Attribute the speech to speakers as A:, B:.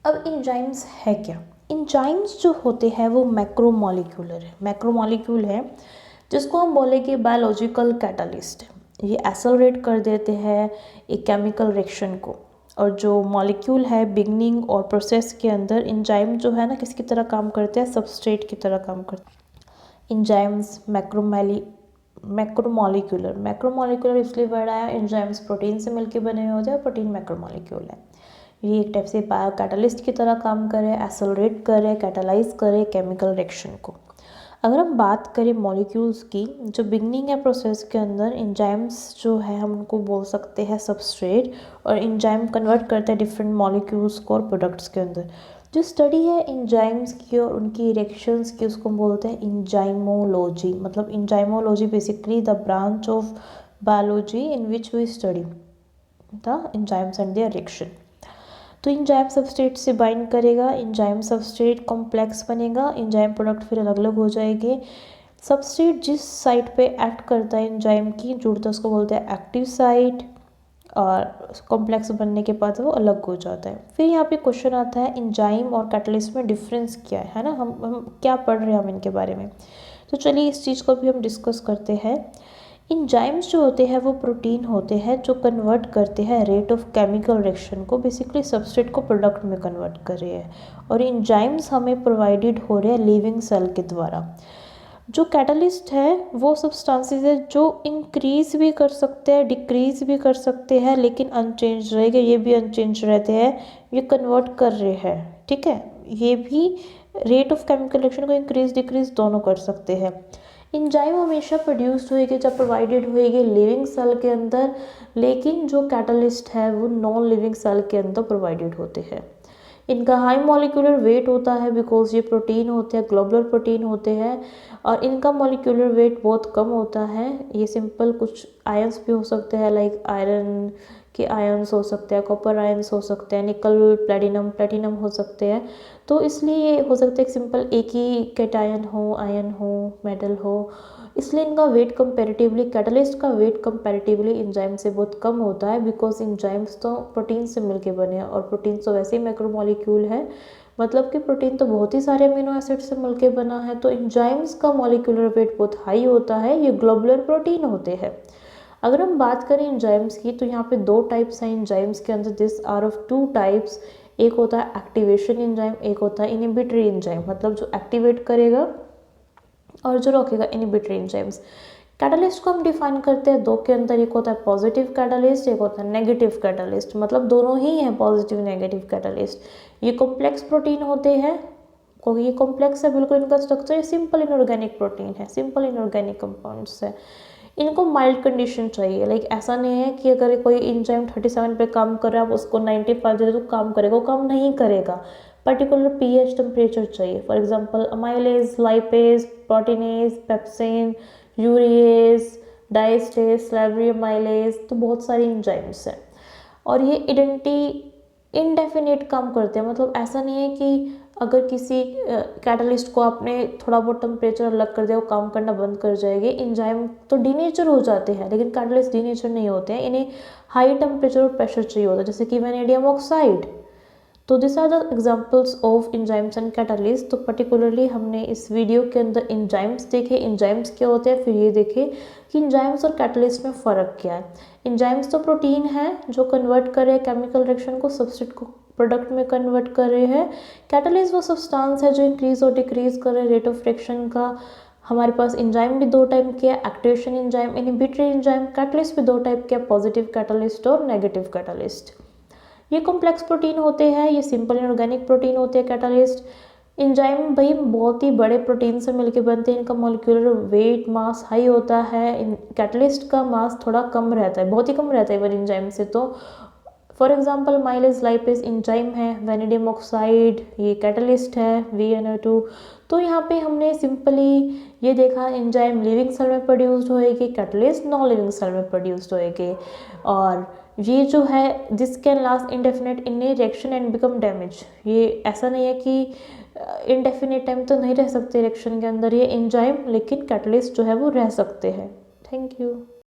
A: अब एंजाइम्स है क्या? एंजाइम्स जो होते हैं वो मैक्रोमोलिक्यूलर है, मैक्रोमोलिक्यूल है जिसको हम बोलेंगे बायोलॉजिकल कैटालिस्ट। ये एक्सेलरेट कर देते हैं एक केमिकल रिएक्शन को, और जो मॉलिक्यूल है बिगनिंग और प्रोसेस के अंदर एंजाइम जो है ना किसकी तरह काम करते हैं? सबस्ट्रेट की तरह काम करते हैं। एंजाइम्स मैक्रोमोलिक्यूलर, मैक्रोमोलिक्यूलर इसलिए वर्ड आया, एंजाइम्स प्रोटीन से मिलकर बने होते हैं और प्रोटीन मैक्रोमोलिक्यूल है। ये एक टाइप से बायो कैटालिस्ट की तरह काम करे, एक्सेलरेट करे, कैटालाइज करे केमिकल रिएक्शन को। अगर हम बात करें मॉलिक्यूल्स की, जो बिगनिंग है प्रोसेस के अंदर एंजाइम्स जो है हम उनको बोल सकते हैं सबस्ट्रेट, और एंजाइम कन्वर्ट करते हैं डिफरेंट मॉलिक्यूल्स को और प्रोडक्ट्स के अंदर। जो स्टडी है एंजाइम्स की और उनकी रिएक्शंस की उसको हम बोलते हैं एंजाइमोलॉजी। मतलब enzymology basically the branch of biology in which we study the enzymes and their reaction. तो एंजाइम सबस्ट्रेट से बाइंड करेगा, एंजाइम सबस्ट्रेट कॉम्प्लेक्स बनेगा, एंजाइम प्रोडक्ट फिर अलग अलग हो जाएंगे। सबस्ट्रेट जिस साइट पे एक्ट करता है एंजाइम की जुड़ता है उसको बोलते हैं एक्टिव साइट, और कॉम्प्लेक्स बनने के बाद वो अलग हो जाता है। फिर यहाँ पे क्वेश्चन आता है एंजाइम और कैटलिस्ट में डिफरेंस क्या है ना, हम क्या पढ़ रहे हैं हम इनके बारे में। तो चलिए इस चीज़ को भी हम डिस्कस करते हैं। एंजाइम्स जो होते हैं वो प्रोटीन होते हैं जो कन्वर्ट करते हैं रेट ऑफ केमिकल रिएक्शन को, बेसिकली सबस्ट्रेट को प्रोडक्ट में कन्वर्ट कर रहे हैं, और एंजाइम्स हमें प्रोवाइडेड हो रहे हैं लिविंग सेल के द्वारा। जो कैटलिस्ट है वो सब्सटेंसेस है जो इंक्रीज भी कर सकते हैं, डिक्रीज भी कर सकते हैं, लेकिन अनचेंज रहेगा, ये भी अनचेंज रहते हैं, ये कन्वर्ट कर रहे हैं, ठीक है। ये भी रेट ऑफ केमिकल रिएक्शन को इंक्रीज डिक्रीज दोनों कर सकते हैं। एंजाइम हमेशा प्रोड्यूस होएगी जब प्रोवाइडेड होएगी लिविंग सेल के अंदर, लेकिन जो कैटलिस्ट है वो नॉन लिविंग सेल के अंदर प्रोवाइडेड होते हैं। इनका हाई मॉलिक्यूलर वेट होता है बिकॉज ये प्रोटीन होते हैं, ग्लोबुलर प्रोटीन होते हैं, और इनका मॉलिक्यूलर वेट बहुत कम होता है। ये सिंपल कुछ आयंस भी हो सकते हैं, लाइक आयरन के आयंस हो सकते हैं, कॉपर आयंस हो सकते हैं, निकल प्लेटिनम हो सकते हैं। तो इसलिए ये हो सकता है सिंपल एक ही कैटायन हो, आयन हो, मेटल हो, इसलिए इनका वेट कंपैरेटिवली, कैटलिस्ट का वेट कंपैरेटिवली एंजाइम से बहुत कम होता है, बिकॉज एंजाइम्स तो प्रोटीन से मिलके बने हैं, और प्रोटीन तो वैसे ही मैक्रोमोलिक्यूल है, मतलब कि प्रोटीन तो बहुत ही सारे अमीनो एसिड से मिलके बना है। तो एंजाइम्स का मॉलिक्यूलर वेट बहुत हाई होता है, ये ग्लोबुलर प्रोटीन होते हैं। अगर हम बात करें एंजाइम्स की तो यहाँ पे दो टाइप्स हैं एंजाइम्स के अंदर, this are of two types. एक होता है एक्टिवेशन एंजाइम, एक होता है इनहिबिटरी एंजाइम, मतलब जो एक्टिवेट करेगा और जो रोकेगा, इनहिबिटरी एंजाइम्स। कैटलिस्ट को हम डिफाइन करते हैं दो के अंदर, एक होता है पॉजिटिव कैटलिस्ट, एक होता है नेगेटिव कैटलिस्ट, मतलब दोनों ही हैं पॉजिटिव नेगेटिव कैटलिस्ट। ये कॉम्प्लेक्स प्रोटीन होते हैं, क्योंकि ये कॉम्प्लेक्स है बिल्कुल इनका स्ट्रक्चर, सिंपल इनऑर्गेनिक प्रोटीन है, सिंपल इनऑर्गेनिक कंपाउंड्स है। इनको माइल्ड कंडीशन चाहिए, लाइक ऐसा नहीं है कि अगर कोई एंजाइम 37 पे काम कर रहा है आप उसको 95 दे दो तो काम करेगा, वो काम नहीं करेगा। पर्टिकुलर पीएच टेम्परेचर चाहिए, for example amylase, lipase, proteinase, pepsin, urease, diastase, salivary amylase, तो बहुत सारी एंजाइम्स हैं, और ये इनडेफिनेट काम करते हैं। मतलब ऐसा नहीं है कि अगर किसी कैटलिस्ट को आपने थोड़ा बहुत टेम्परेचर अलग कर दिया वो काम करना बंद कर जाएगी। एंजाइम तो डीनेचर हो जाते हैं, लेकिन कैटलिस्ट डीनेचर नहीं होते हैं, इन्हें हाई टेम्परेचर और प्रेशर चाहिए होता है, जैसे कि वैनेडियम ऑक्साइड। तो this are the examples of enzymes and catalyst. तो पर्टिकुलरली हमने इस वीडियो के अंदर एंजाइम्स देखे, एंजाइम्स क्या होते हैं, फिर ये देखे कि एंजाइम्स और कैटलिस्ट में फ़र्क क्या है। एंजाइम्स तो प्रोटीन है जो कन्वर्ट कर रहे हैं केमिकल रिएक्शन को, सबस्ट्रेट को प्रोडक्ट में कन्वर्ट कर रहे हैं। कैटलिस्ट वो सब्सटेंस है जो इंक्रीज और डिक्रीज कर रहे हैं रेट ऑफ रिएक्शन का। हमारे पास एंजाइम भी दो टाइप के हैं, activation enzyme, inhibitory enzyme. Catalyst भी दो टाइप के हैं, पॉजिटिव कैटलिस्ट और नेगेटिव कैटलिस्ट। ये कॉम्प्लेक्स प्रोटीन होते हैं, ये सिंपल इनऑर्गेनिक प्रोटीन होते हैं कैटलिस्ट। एंजाइम भाई बहुत ही बड़े प्रोटीन से मिलके बनते हैं, इनका मॉलिक्यूलर वेट मास हाई होता है, कैटलिस्ट का मास थोड़ा कम रहता है, बहुत ही कम रहता है इवन एंजाइम से। तो for example mileage lipase enzyme है, वैनेडियम ऑक्साइड ये कैटलिस्ट है, VnO2। तो यहाँ पे हमने सिंपली ये देखा एंजाइम लिविंग सेल में प्रोड्यूस्ड होएगी, कैटलिस्ट नॉन लिविंग सेल में प्रोड्यूस्ड होएगी। और ये जो है this can last indefinite in A reaction and become damage. ये ऐसा नहीं है कि इनडेफिनेट टाइम तो नहीं रह सकते रिएक्शन के अंदर ये एंजाइम, लेकिन कैटलिस्ट जो है वो रह सकते हैं। Thank you.